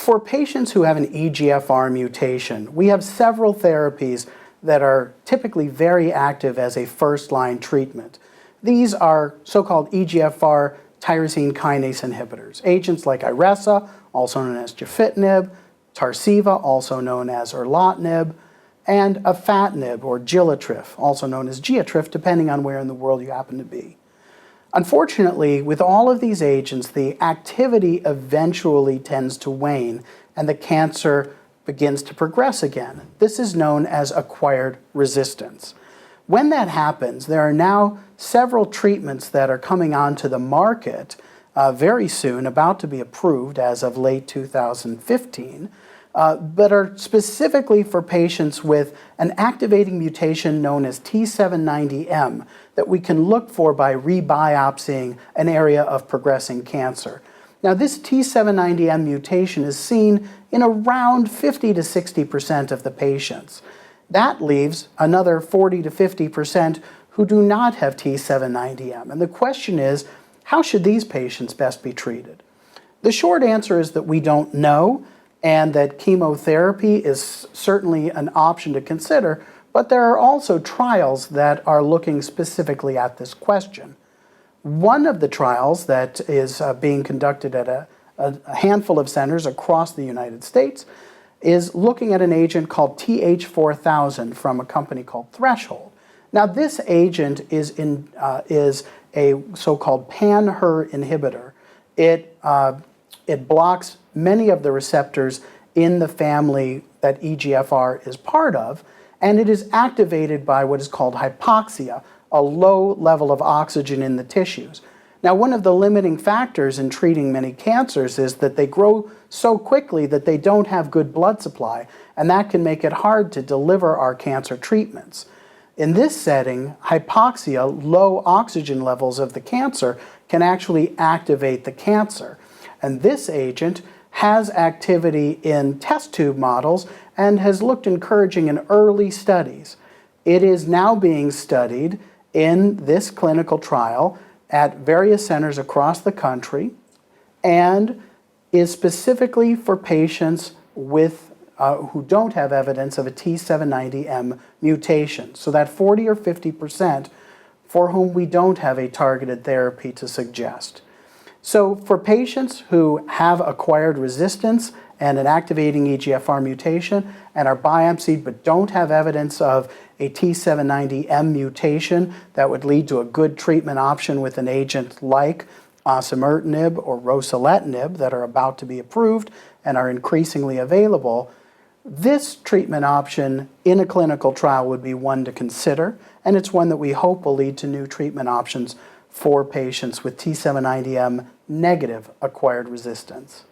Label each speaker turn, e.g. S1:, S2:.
S1: For patients who have an EGFR mutation, we have several therapies that are typically very active as a first-line treatment. These are so-called EGFR tyrosine kinase inhibitors. Agents like Iressa, also known as gefitinib, Tarceva, also known as erlotinib, and afatinib or Gilatrif, also known as Geatrif, depending on where in the world you happen to be. Unfortunately, with all of these agents, the activity eventually tends to wane and the cancer begins to progress again. This is known as acquired resistance. When that happens, there are now several treatments that are coming onto the market very soon, about to be approved as of late 2015, but are specifically for patients with an activating mutation known as T790M that we can look for by rebiopsying an area of progressing cancer. Now, this T790M mutation is seen in around 50 to 60% of the patients. That leaves another 40 to 50% who do not have T790M. And the question is, how should these patients best be treated? The short answer is that we don't know, and that chemotherapy is certainly an option to consider, but there are also trials that are looking specifically at this question. One of the trials that is being conducted at a handful of centers across the United States is looking at an agent called TH4000 from a company called Threshold. Now, this agent is a so-called pan-HER inhibitor. It blocks many of the receptors in the family that EGFR is part of, and it is activated by what is called hypoxia, a low level of oxygen in the tissues. Now, one of the limiting factors in treating many cancers is that they grow so quickly that they don't have good blood supply, and that can make it hard to deliver our cancer treatments. In this setting, hypoxia, low oxygen levels of the cancer, can actually activate the cancer. And this agent has activity in test tube models and has looked encouraging in early studies. It is now being studied in this clinical trial at various centers across the country and is specifically for patients with who don't have evidence of a T790M mutation. So that 40 or 50% for whom we don't have a targeted therapy to suggest. So for patients who have acquired resistance and an activating EGFR mutation and are biopsied but don't have evidence of a T790M mutation that would lead to a good treatment option with an agent like osimertinib or ruxolitinib that are about to be approved and are increasingly available, this treatment option in a clinical trial would be one to consider, and it's one that we hope will lead to new treatment options for patients with T790M negative acquired resistance.